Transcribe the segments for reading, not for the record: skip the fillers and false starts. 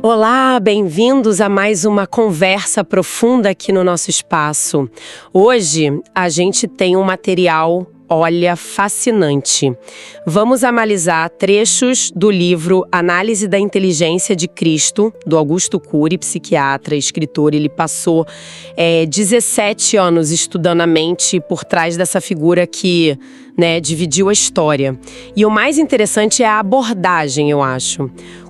Olá, bem-vindos a mais uma conversa profunda aqui no nosso espaço. Hoje a gente tem um material, olha, fascinante. Vamos analisar trechos do livro Análise da Inteligência de Cristo, do Augusto Cury, psiquiatra, escritor. Ele passou 17 anos estudando a mente por trás dessa figura que, dividiu a história. E o mais interessante é a abordagem, eu acho.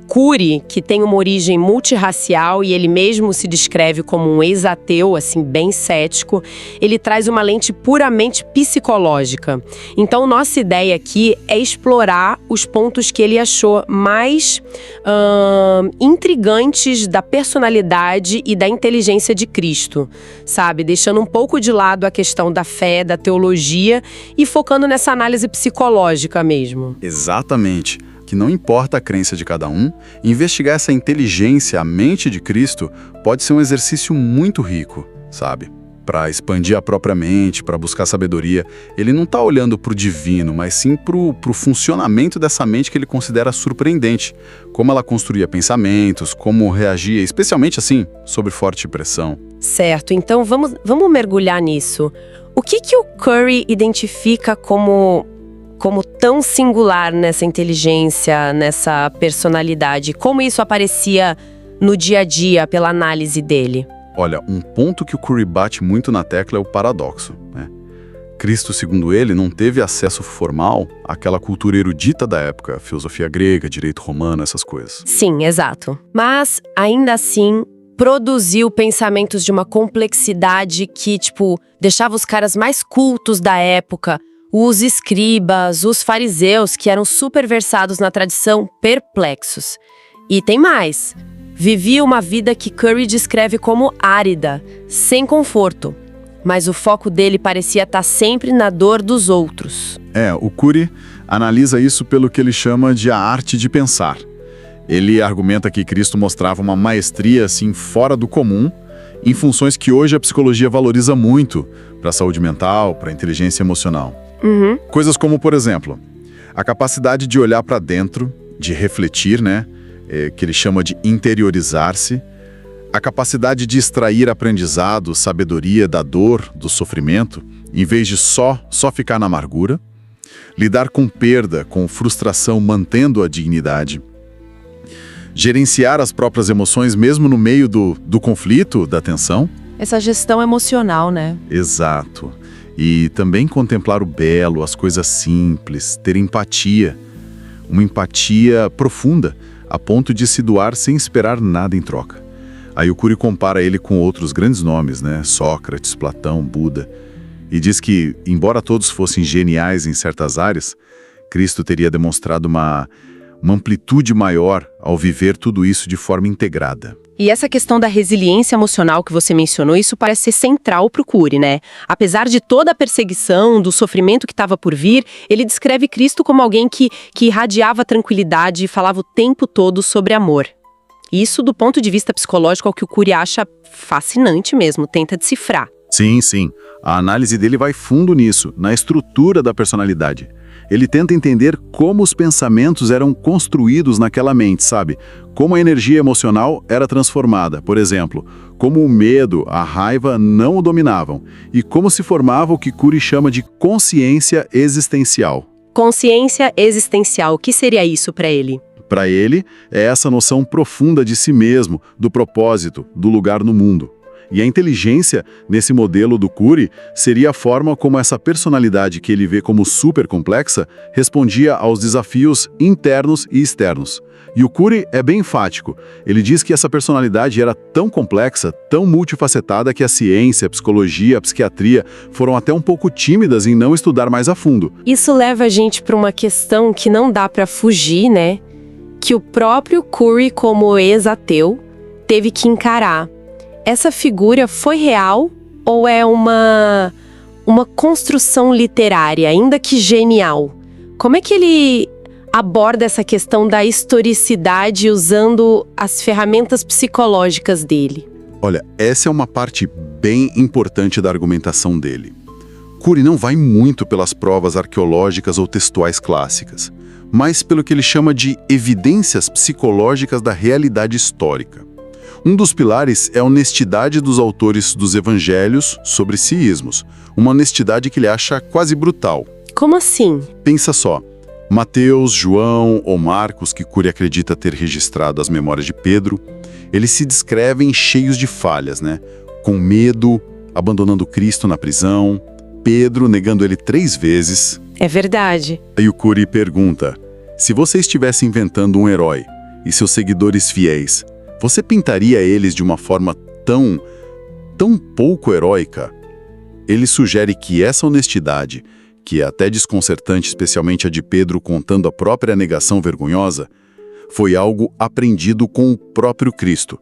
Cury, que tem uma origem multirracial e ele mesmo se descreve como um ex-ateu, assim, bem cético, ele traz uma lente puramente psicológica. Então, nossa ideia aqui é explorar os pontos que ele achou mais intrigantes da personalidade e da inteligência de Cristo, sabe? Deixando um pouco de lado a questão da fé, da teologia e focando nessa análise psicológica mesmo. Exatamente. Que não importa a crença de cada um, investigar essa inteligência, a mente de Cristo, pode ser um exercício muito rico, sabe? Para expandir a própria mente, para buscar sabedoria. Ele não está olhando para o divino, mas sim para o funcionamento dessa mente que ele considera surpreendente. Como ela construía pensamentos, como reagia, especialmente assim, sob forte pressão. Certo, então vamos mergulhar nisso. O que o Cury identifica como tão singular nessa inteligência, nessa personalidade? Como isso aparecia no dia a dia pela análise dele? Olha, um ponto que o Cury bate muito na tecla é o paradoxo, né? Cristo, segundo ele, não teve acesso formal àquela cultura erudita da época, filosofia grega, direito romano, essas coisas. Sim, exato. Mas, ainda assim, produziu pensamentos de uma complexidade que, deixava os caras mais cultos da época, os escribas, os fariseus, que eram super versados na tradição, perplexos. E tem mais. Vivia uma vida que Cury descreve como árida, sem conforto. Mas o foco dele parecia estar sempre na dor dos outros. O Cury analisa isso pelo que ele chama de a arte de pensar. Ele argumenta que Cristo mostrava uma maestria, assim, fora do comum, em funções que hoje a psicologia valoriza muito, para a saúde mental, para a inteligência emocional. Coisas como, por exemplo, a capacidade de olhar para dentro, de refletir, que ele chama de interiorizar-se, a capacidade de extrair aprendizado, sabedoria da dor, do sofrimento, em vez de só ficar na amargura, lidar com perda, com frustração, mantendo a dignidade, gerenciar as próprias emoções mesmo no meio do conflito, da tensão. Essa gestão emocional, né? Exato. E também contemplar o belo, as coisas simples, ter empatia. Uma empatia profunda, a ponto de se doar sem esperar nada em troca. Aí o Cury compara ele com outros grandes nomes, Sócrates, Platão, Buda. E diz que, embora todos fossem geniais em certas áreas, Cristo teria demonstrado uma amplitude maior ao viver tudo isso de forma integrada. E essa questão da resiliência emocional que você mencionou, isso parece ser central para o Cury, né? Apesar de toda a perseguição, do sofrimento que estava por vir, ele descreve Cristo como alguém que irradiava tranquilidade e falava o tempo todo sobre amor. Isso, do ponto de vista psicológico, é o que o Cury acha fascinante mesmo, tenta decifrar. Sim. A análise dele vai fundo nisso, na estrutura da personalidade. Ele tenta entender como os pensamentos eram construídos naquela mente, sabe? Como a energia emocional era transformada, por exemplo, como o medo, a raiva não o dominavam, e como se formava o que Cury chama de consciência existencial. Consciência existencial, o que seria isso para ele? Para ele, é essa noção profunda de si mesmo, do propósito, do lugar no mundo. E a inteligência, nesse modelo do Cury, seria a forma como essa personalidade que ele vê como super complexa respondia aos desafios internos e externos. E o Cury é bem enfático. Ele diz que essa personalidade era tão complexa, tão multifacetada, que a ciência, a psicologia, a psiquiatria foram até um pouco tímidas em não estudar mais a fundo. Isso leva a gente para uma questão que não dá para fugir, que o próprio Cury, como ex-ateu, teve que encarar. Essa figura foi real ou é uma construção literária, ainda que genial? Como é que ele aborda essa questão da historicidade usando as ferramentas psicológicas dele? Olha, essa é uma parte bem importante da argumentação dele. Cury não vai muito pelas provas arqueológicas ou textuais clássicas. mas pelo que ele chama de evidências psicológicas da realidade histórica. Um dos pilares é a honestidade dos autores dos evangelhos sobre siísmos, uma honestidade que ele acha quase brutal. Como assim? Pensa só, Mateus, João ou Marcos, que Cury acredita ter registrado as memórias de Pedro, eles se descrevem cheios de falhas, né? Com medo, abandonando Cristo na prisão, Pedro negando ele 3 vezes. É verdade. Aí o Cury pergunta, se você estivesse inventando um herói e seus seguidores fiéis, você pintaria eles de uma forma tão pouco heróica? Ele sugere que essa honestidade, que é até desconcertante, especialmente a de Pedro contando a própria negação vergonhosa, foi algo aprendido com o próprio Cristo,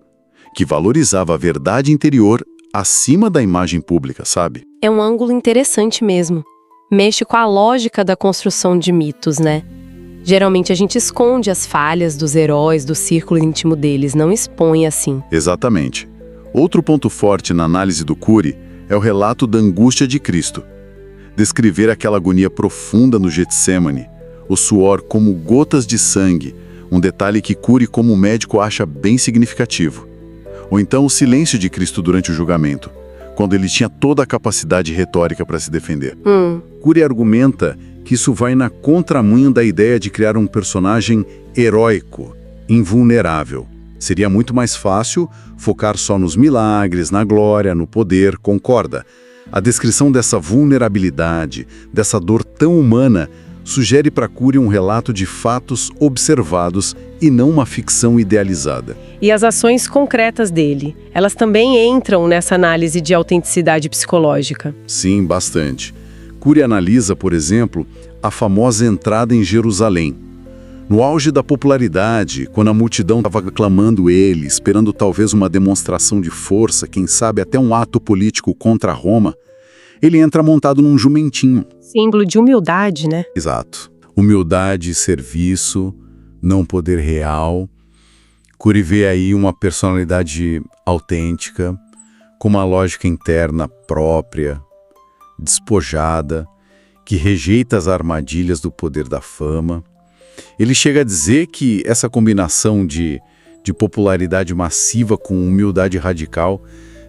que valorizava a verdade interior acima da imagem pública, sabe? É um ângulo interessante mesmo. Mexe com a lógica da construção de mitos, né? Geralmente a gente esconde as falhas dos heróis do círculo íntimo deles, não expõe assim. Exatamente. Outro ponto forte na análise do Cury é o relato da angústia de Cristo. Descrever aquela agonia profunda no Getsemane, o suor como gotas de sangue, um detalhe que Cury como médico acha bem significativo. Ou então o silêncio de Cristo durante o julgamento, quando ele tinha toda a capacidade retórica para se defender. Cury argumenta que isso vai na contramão da ideia de criar um personagem heróico, invulnerável. Seria muito mais fácil focar só nos milagres, na glória, no poder, concorda? A descrição dessa vulnerabilidade, dessa dor tão humana, sugere para Cury um relato de fatos observados e não uma ficção idealizada. E as ações concretas dele, elas também entram nessa análise de autenticidade psicológica. Sim, bastante. Cury analisa, por exemplo, a famosa entrada em Jerusalém. No auge da popularidade, quando a multidão estava aclamando ele, esperando talvez uma demonstração de força, quem sabe até um ato político contra Roma, ele entra montado num jumentinho. Símbolo de humildade, né? Exato. Humildade, serviço, não poder real. Cury vê aí uma personalidade autêntica, com uma lógica interna própria, despojada, que rejeita as armadilhas do poder da fama. Ele chega a dizer que essa combinação de popularidade massiva com humildade radical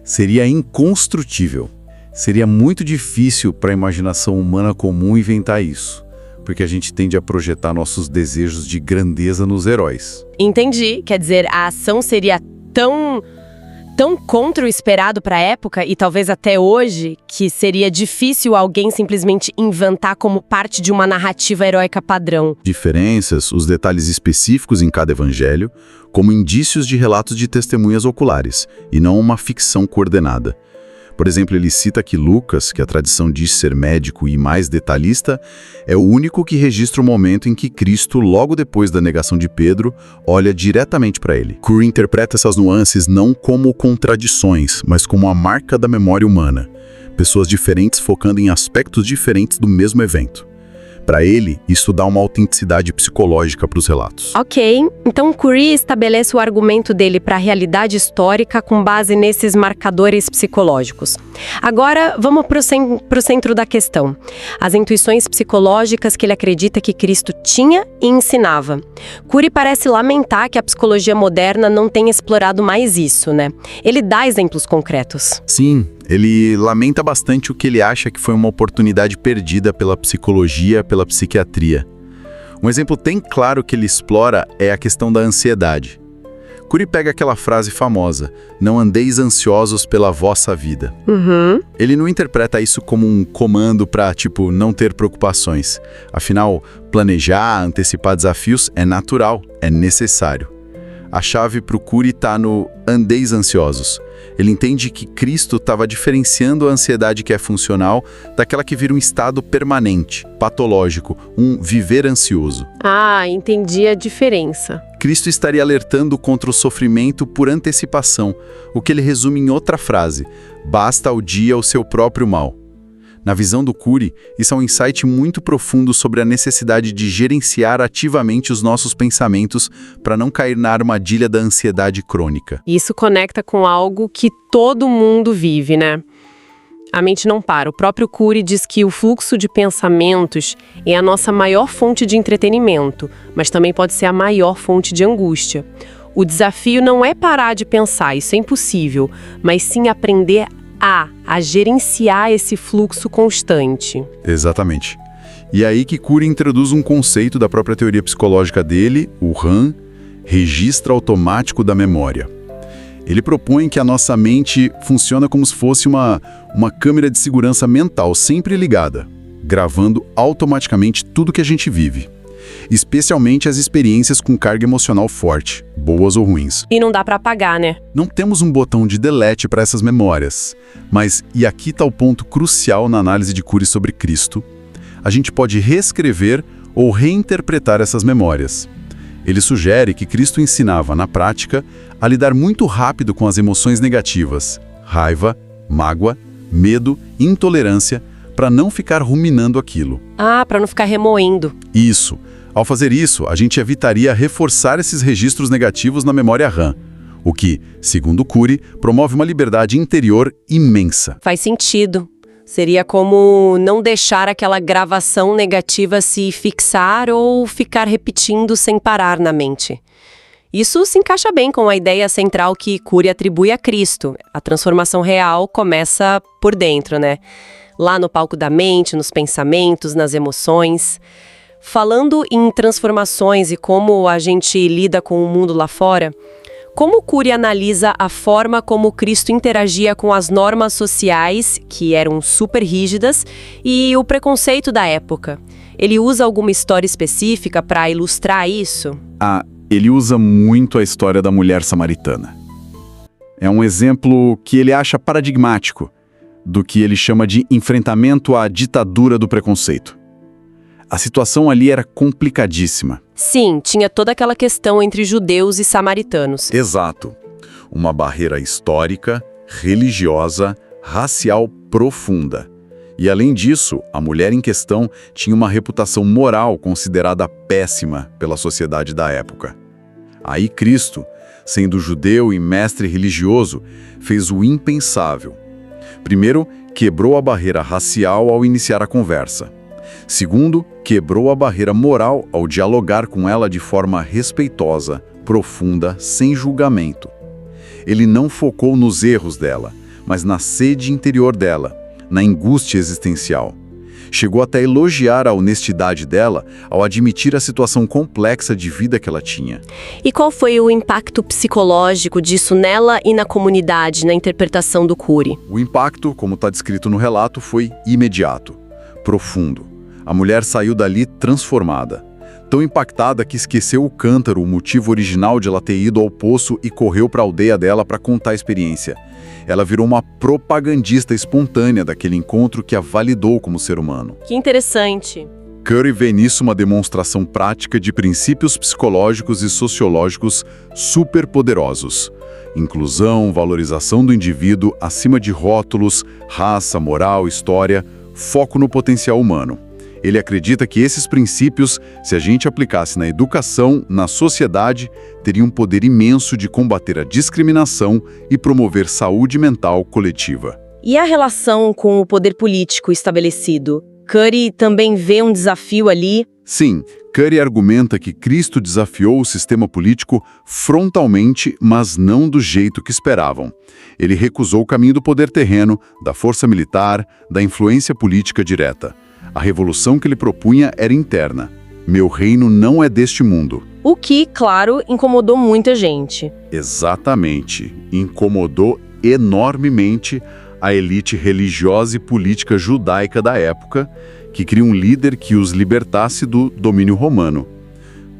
seria inconstrutível. Seria muito difícil para a imaginação humana comum inventar isso, porque a gente tende a projetar nossos desejos de grandeza nos heróis. Entendi. Quer dizer, a ação seria tão contra o esperado para a época e talvez até hoje, que seria difícil alguém simplesmente inventar como parte de uma narrativa heróica padrão. Diferenças, os detalhes específicos em cada evangelho, como indícios de relatos de testemunhas oculares, e não uma ficção coordenada. Por exemplo, ele cita que Lucas, que a tradição diz ser médico e mais detalhista, é o único que registra o momento em que Cristo, logo depois da negação de Pedro, olha diretamente para ele. Cury interpreta essas nuances não como contradições, mas como a marca da memória humana. Pessoas diferentes focando em aspectos diferentes do mesmo evento. Para ele, isso dá uma autenticidade psicológica para os relatos. Ok, então Cury estabelece o argumento dele para a realidade histórica com base nesses marcadores psicológicos. Agora, vamos para o centro da questão. As intuições psicológicas que ele acredita que Cristo tinha e ensinava. Cury parece lamentar que a psicologia moderna não tenha explorado mais isso, né? Ele dá exemplos concretos. Sim. Ele lamenta bastante o que ele acha que foi uma oportunidade perdida pela psicologia, pela psiquiatria. Um exemplo bem claro que ele explora é a questão da ansiedade. Cury pega aquela frase famosa, não andeis ansiosos pela vossa vida. Ele não interpreta isso como um comando para, não ter preocupações. Afinal, planejar, antecipar desafios é natural, é necessário. A chave para o Cury está no andeis ansiosos. Ele entende que Cristo estava diferenciando a ansiedade que é funcional daquela que vira um estado permanente, patológico, um viver ansioso. Ah, entendi a diferença. Cristo estaria alertando contra o sofrimento por antecipação, o que ele resume em outra frase: basta ao dia o seu próprio mal. Na visão do Cury, isso é um insight muito profundo sobre a necessidade de gerenciar ativamente os nossos pensamentos para não cair na armadilha da ansiedade crônica. Isso conecta com algo que todo mundo vive, né? A mente não para. O próprio Cury diz que o fluxo de pensamentos é a nossa maior fonte de entretenimento, mas também pode ser a maior fonte de angústia. O desafio não é parar de pensar, isso é impossível, mas sim aprender a gerenciar esse fluxo constante. Exatamente. E é aí que Cury introduz um conceito da própria teoria psicológica dele, o RAM, registro automático da memória. Ele propõe que a nossa mente funciona como se fosse uma câmera de segurança mental sempre ligada, gravando automaticamente tudo que a gente vive, especialmente as experiências com carga emocional forte, boas ou ruins. E não dá para apagar, né? Não temos um botão de delete para essas memórias, mas, e aqui está o ponto crucial na análise de Cury sobre Cristo, a gente pode reescrever ou reinterpretar essas memórias. Ele sugere que Cristo ensinava, na prática, a lidar muito rápido com as emoções negativas, raiva, mágoa, medo, intolerância, para não ficar ruminando aquilo. Para não ficar remoendo. Isso. Ao fazer isso, a gente evitaria reforçar esses registros negativos na memória RAM, o que, segundo Cury, promove uma liberdade interior imensa. Faz sentido. Seria como não deixar aquela gravação negativa se fixar ou ficar repetindo sem parar na mente. Isso se encaixa bem com a ideia central que Cury atribui a Cristo. A transformação real começa por dentro, né? Lá no palco da mente, nos pensamentos, nas emoções. Falando em transformações e como a gente lida com o mundo lá fora, como Cury analisa a forma como Cristo interagia com as normas sociais, que eram super rígidas, e o preconceito da época? Ele usa alguma história específica para ilustrar isso? Ele usa muito a história da mulher samaritana. É um exemplo que ele acha paradigmático do que ele chama de enfrentamento à ditadura do preconceito. A situação ali era complicadíssima. Sim, tinha toda aquela questão entre judeus e samaritanos. Exato. Uma barreira histórica, religiosa, racial profunda. E além disso, a mulher em questão tinha uma reputação moral considerada péssima pela sociedade da época. Aí Cristo, sendo judeu e mestre religioso, fez o impensável. Primeiro, quebrou a barreira racial ao iniciar a conversa. Segundo, quebrou a barreira moral ao dialogar com ela de forma respeitosa, profunda, sem julgamento. Ele não focou nos erros dela, mas na sede interior dela, na angústia existencial. Chegou até a elogiar a honestidade dela ao admitir a situação complexa de vida que ela tinha. E qual foi o impacto psicológico disso nela e na comunidade, na interpretação do Cury? O impacto, como está descrito no relato, foi imediato, profundo. A mulher saiu dali transformada, tão impactada que esqueceu o cântaro, o motivo original de ela ter ido ao poço e correu para a aldeia dela para contar a experiência. Ela virou uma propagandista espontânea daquele encontro que a validou como ser humano. Que interessante. Cury vê nisso uma demonstração prática de princípios psicológicos e sociológicos superpoderosos. Inclusão, valorização do indivíduo acima de rótulos, raça, moral, história, foco no potencial humano. Ele acredita que esses princípios, se a gente aplicasse na educação, na sociedade, teriam um poder imenso de combater a discriminação e promover saúde mental coletiva. E a relação com o poder político estabelecido? Cury também vê um desafio ali? Sim, Cury argumenta que Cristo desafiou o sistema político frontalmente, mas não do jeito que esperavam. Ele recusou o caminho do poder terreno, da força militar, da influência política direta. A revolução que ele propunha era interna. Meu reino não é deste mundo. O que, claro, incomodou muita gente. Exatamente. Incomodou enormemente a elite religiosa e política judaica da época, que queria um líder que os libertasse do domínio romano.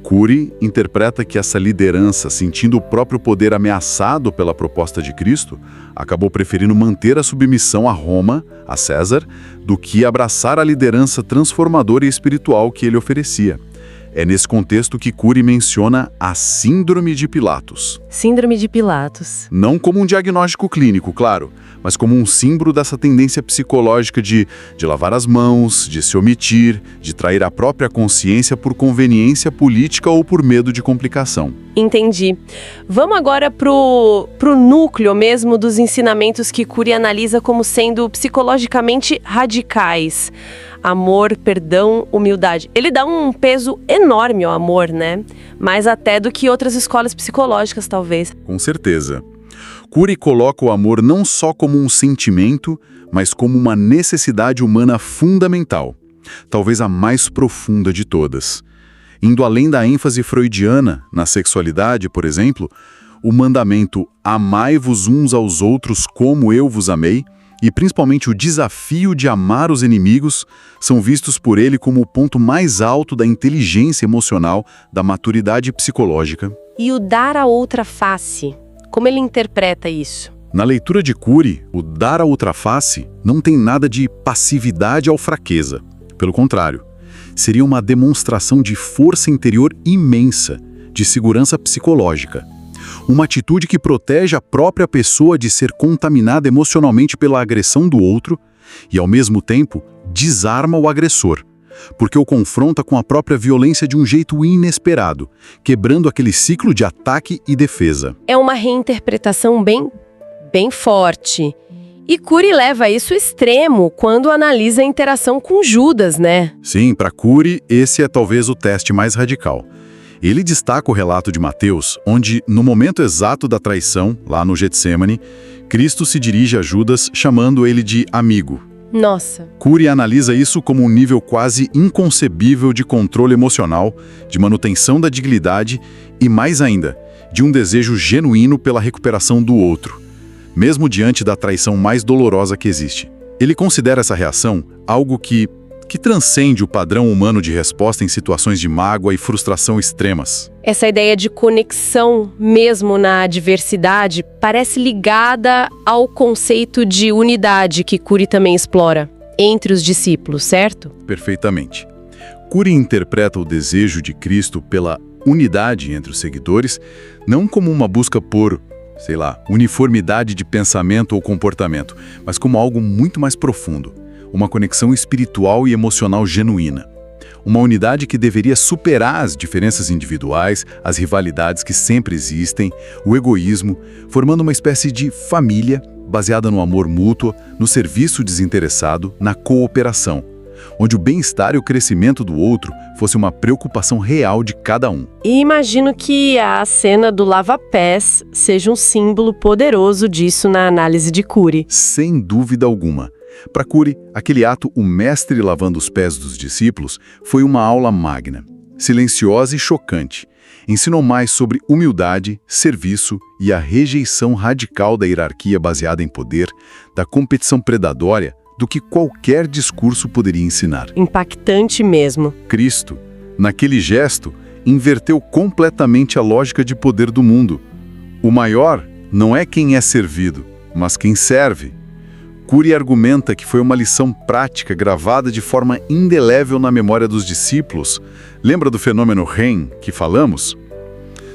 Cury interpreta que essa liderança, sentindo o próprio poder ameaçado pela proposta de Cristo, acabou preferindo manter a submissão a Roma, a César, do que abraçar a liderança transformadora e espiritual que ele oferecia. É nesse contexto que Cury menciona a Síndrome de Pilatos. Síndrome de Pilatos. Não como um diagnóstico clínico, claro, mas como um símbolo dessa tendência psicológica de lavar as mãos, de se omitir, de trair a própria consciência por conveniência política ou por medo de complicação. Entendi. Vamos agora pro núcleo mesmo dos ensinamentos que Cury analisa como sendo psicologicamente radicais. Amor, perdão, humildade. Ele dá um peso enorme ao amor, né? Mais até do que outras escolas psicológicas, talvez. Com certeza. Cury coloca o amor não só como um sentimento, mas como uma necessidade humana fundamental, talvez a mais profunda de todas. Indo além da ênfase freudiana na sexualidade, por exemplo, o mandamento "amai-vos uns aos outros como eu vos amei", e principalmente o desafio de amar os inimigos, são vistos por ele como o ponto mais alto da inteligência emocional, da maturidade psicológica. E o dar a outra face, como ele interpreta isso? Na leitura de Cury, o dar a outra face não tem nada de passividade ou fraqueza. Pelo contrário, seria uma demonstração de força interior imensa, de segurança psicológica. Uma atitude que protege a própria pessoa de ser contaminada emocionalmente pela agressão do outro e, ao mesmo tempo, desarma o agressor, porque o confronta com a própria violência de um jeito inesperado, quebrando aquele ciclo de ataque e defesa. É uma reinterpretação bem forte. E Cury leva isso ao extremo quando analisa a interação com Judas, né? Sim, para Cury, esse é talvez o teste mais radical. Ele destaca o relato de Mateus, onde, no momento exato da traição, lá no Getsêmani, Cristo se dirige a Judas chamando ele de amigo. Nossa. Cury analisa isso como um nível quase inconcebível de controle emocional, de manutenção da dignidade e, mais ainda, de um desejo genuíno pela recuperação do outro, mesmo diante da traição mais dolorosa que existe. Ele considera essa reação algo que transcende o padrão humano de resposta em situações de mágoa e frustração extremas. Essa ideia de conexão mesmo na adversidade parece ligada ao conceito de unidade que Cury também explora entre os discípulos, certo? Perfeitamente. Cury interpreta o desejo de Cristo pela unidade entre os seguidores não como uma busca por, uniformidade de pensamento ou comportamento, mas como algo muito mais profundo. Uma conexão espiritual e emocional genuína. Uma unidade que deveria superar as diferenças individuais, as rivalidades que sempre existem, o egoísmo, formando uma espécie de família baseada no amor mútuo, no serviço desinteressado, na cooperação, onde o bem-estar e o crescimento do outro fosse uma preocupação real de cada um. E imagino que a cena do lava-pés seja um símbolo poderoso disso na análise de Cury. Sem dúvida alguma. Para Cury, aquele ato, o mestre lavando os pés dos discípulos, foi uma aula magna, silenciosa e chocante. Ensinou mais sobre humildade, serviço e a rejeição radical da hierarquia baseada em poder, da competição predatória, do que qualquer discurso poderia ensinar. Impactante mesmo. Cristo, naquele gesto, inverteu completamente a lógica de poder do mundo. O maior não é quem é servido, mas quem serve. Cury argumenta que foi uma lição prática gravada de forma indelével na memória dos discípulos. Lembra do fenômeno REM que falamos?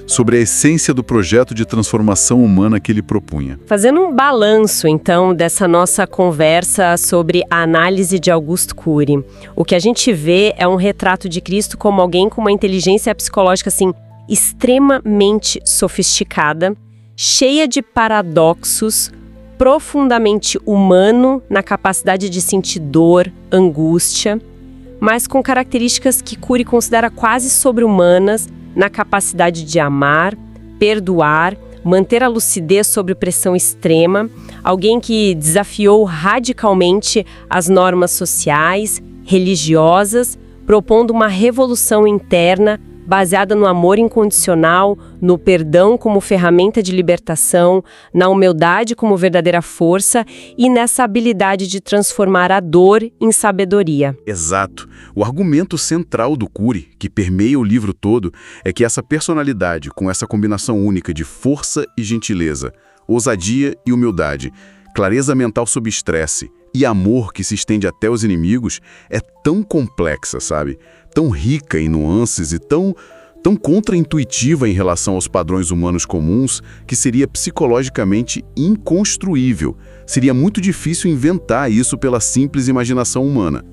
Sobre a essência do projeto de transformação humana que ele propunha. Fazendo um balanço, então, dessa nossa conversa sobre a análise de Augusto Cury, o que a gente vê é um retrato de Cristo como alguém com uma inteligência psicológica, assim, extremamente sofisticada, cheia de paradoxos, profundamente humano na capacidade de sentir dor, angústia, mas com características que Cury considera quase sobre-humanas na capacidade de amar, perdoar, manter a lucidez sob pressão extrema, alguém que desafiou radicalmente as normas sociais, religiosas, propondo uma revolução interna baseada no amor incondicional, no perdão como ferramenta de libertação, na humildade como verdadeira força e nessa habilidade de transformar a dor em sabedoria. Exato. O argumento central do Cury, que permeia o livro todo, é que essa personalidade, com essa combinação única de força e gentileza, ousadia e humildade, clareza mental sob estresse, e amor que se estende até os inimigos é tão complexa, sabe? Tão rica em nuances e tão contraintuitiva em relação aos padrões humanos comuns que seria psicologicamente inconstruível. Seria muito difícil inventar isso pela simples imaginação humana.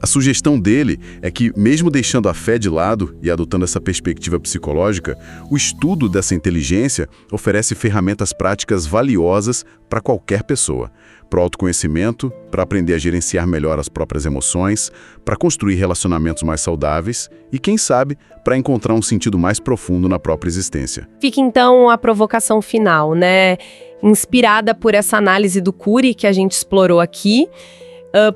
A sugestão dele é que, mesmo deixando a fé de lado e adotando essa perspectiva psicológica, o estudo dessa inteligência oferece ferramentas práticas valiosas para qualquer pessoa. Para o autoconhecimento, para aprender a gerenciar melhor as próprias emoções, para construir relacionamentos mais saudáveis e, quem sabe, para encontrar um sentido mais profundo na própria existência. Fica então a provocação final, né? Inspirada por essa análise do Cury que a gente explorou aqui,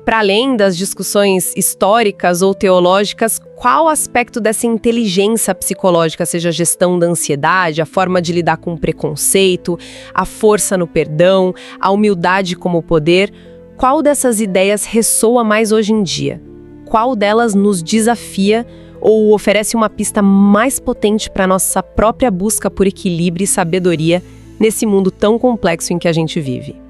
para além das discussões históricas ou teológicas, qual aspecto dessa inteligência psicológica, seja a gestão da ansiedade, a forma de lidar com o preconceito, a força no perdão, a humildade como poder, qual dessas ideias ressoa mais hoje em dia? Qual delas nos desafia ou oferece uma pista mais potente para nossa própria busca por equilíbrio e sabedoria nesse mundo tão complexo em que a gente vive?